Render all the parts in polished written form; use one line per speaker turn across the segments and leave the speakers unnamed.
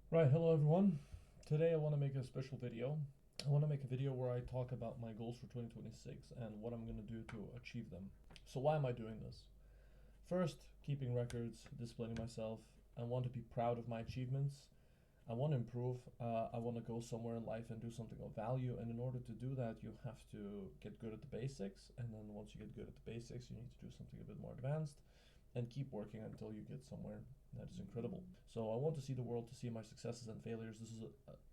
Right, hello everyone. Today I want to make a special video. I want to make a video where I talk about my goals for 2026 and what I'm going to do to achieve them. So why am I doing this? First, keeping records, disciplining myself. I want to be proud of my achievements. I want to improve. I want to go somewhere in life and do something of value. And in order to do that, you have to get good at the basics. And then once you get good at the basics, you need to do something a bit more advanced and keep working until you get somewhere that is incredible. So I want to see the world, to see my successes and failures. This is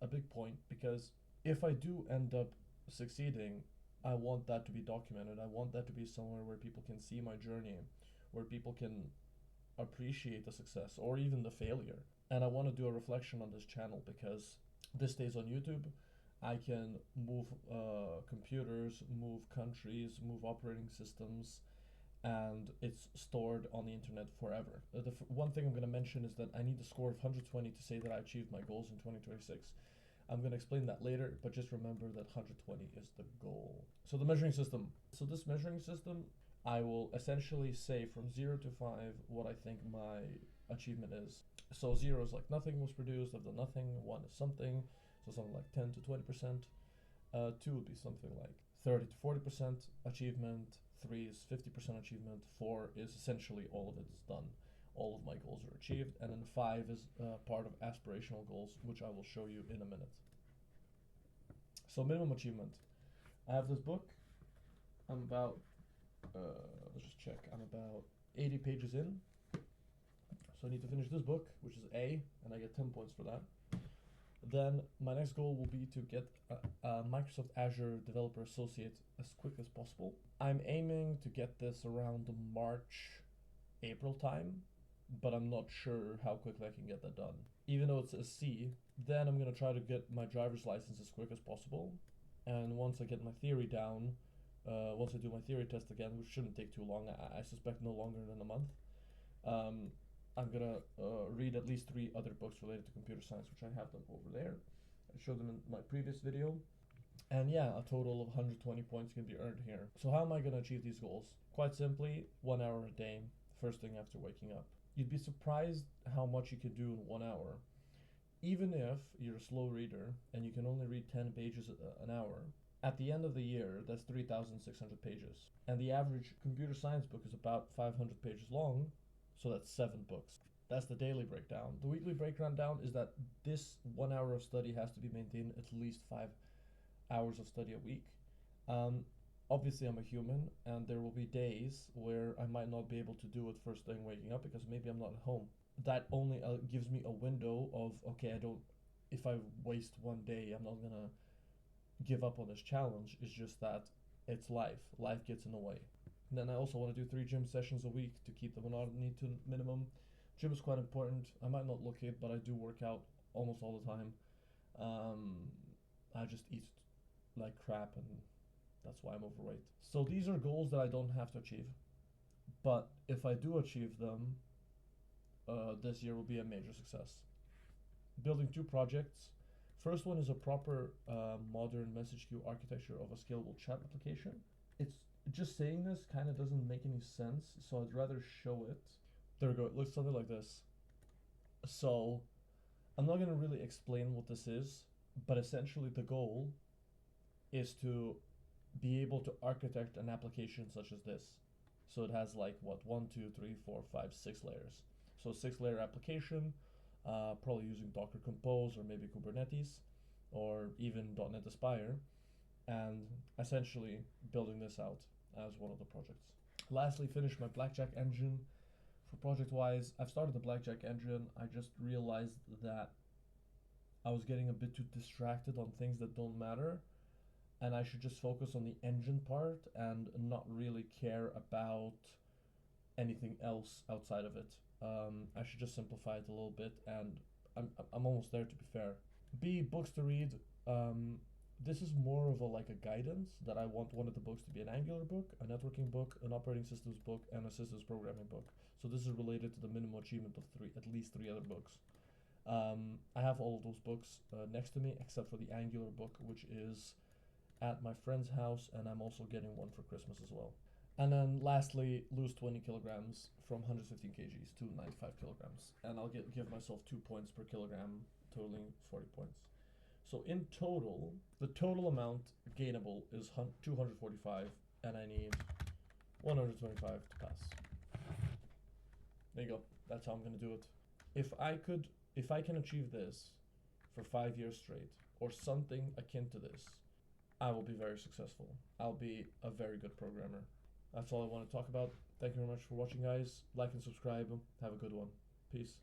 a big point because if I do end up succeeding, I want that to be documented. I want that to be somewhere where people can see my journey, where people can appreciate the success or even the failure. And I want to do a reflection on this channel because this stays on YouTube. I can move computers, move countries, move operating systems, and it's stored on the internet forever. One thing I'm going to mention is that I need a score of 120 to say that I achieved my goals in 2026. I'm going to explain that later, but just remember that 120 is the goal. So the measuring system. So this measuring system, I will essentially say from 0 to 5 what I think my achievement is. So 0 is like nothing was produced, I've done nothing. 1 is something, so something like 10 to 20%. 2 would be something like 30 to 40% achievement. 3 is 50% achievement. 4 is essentially all of it is done. All of my goals are achieved. And then 5 is part of aspirational goals, which I will show you in a minute. So minimum achievement. I have this book. I'm about, let's just check. I'm about 80 pages in. So I need to finish this book, which is A, and I get 10 points for that. Then my next goal will be to get a Microsoft Azure Developer Associate as quick as possible. I'm aiming to get this around March, April time, but I'm not sure how quickly I can get that done. Even though it's a C, then I'm going to try to get my driver's license as quick as possible. And once I get my theory down, once I do my theory test again, which shouldn't take too long, I suspect no longer than a month, um, I'm gonna read at least 3 other books related to computer science, which I have them over there. I showed them in my previous video. And yeah, a total of 120 points can be earned here. So how am I gonna achieve these goals? Quite simply, 1 hour a day, first thing after waking up. You'd be surprised how much you can do in 1 hour. Even if you're a slow reader and you can only read 10 pages an hour, at the end of the year, that's 3,600 pages. And the average computer science book is about 500 pages long, so that's 7 books. That's the daily breakdown. The weekly breakdown is that this 1 hour of study has to be maintained at least 5 hours of study a week. Um, Obviously, I'm a human, and there will be days where I might not be able to do it first thing waking up because maybe I'm not at home. That only gives me a window of, okay, I don't, if I waste one day, I'm not gonna give up on this challenge. It's just that it's life. Life gets in the way. And then I also want to do 3 gym sessions a week to keep the monotony to minimum. Gym is quite important. I might not look it, but I do work out almost all the time. I just eat like crap, and that's why I'm overweight. So these are goals that I don't have to achieve. But if I do achieve them, this year will be a major success. Building 2 projects. First one is a proper modern message queue architecture of a scalable chat application. It's just saying this kind of doesn't make any sense, so I'd rather show it. There we go. It looks something like this. So I'm not going to really explain what this is, but essentially the goal is to be able to architect an application such as this. So it has like what, 1, 2, 3, 4, 5, 6 layers. So 6-layer application, probably using Docker Compose or maybe Kubernetes or even .NET Aspire, and essentially building this out as one of the projects. Lastly, finish my Blackjack engine. For project-wise, I've started the Blackjack engine. I just realized that I was getting a bit too distracted on things that don't matter, and I should just focus on the engine part and not really care about anything else outside of it. I should just simplify it a little bit, and I'm almost there, to be fair. B, books to read. This is more of a like a guidance that I want one of the books to be an Angular book, a networking book, an operating systems book, and a systems programming book. So this is related to the minimum achievement of at least 3 other books. I have all of those books next to me, except for the Angular book, which is at my friend's house, and I'm also getting one for Christmas as well. And then lastly, lose 20 kilograms from 115 kgs to 95 kilograms. And I'll give myself 2 points per kilogram totaling 40 points. So in total, the total amount gainable is 245, and I need 125 to pass. There you go. That's how I'm gonna do it. If I can achieve this for 5 years straight, or something akin to this, I will be very successful. I'll be a very good programmer. That's all I want to talk about. Thank you very much for watching, guys. Like and subscribe. Have a good one. Peace.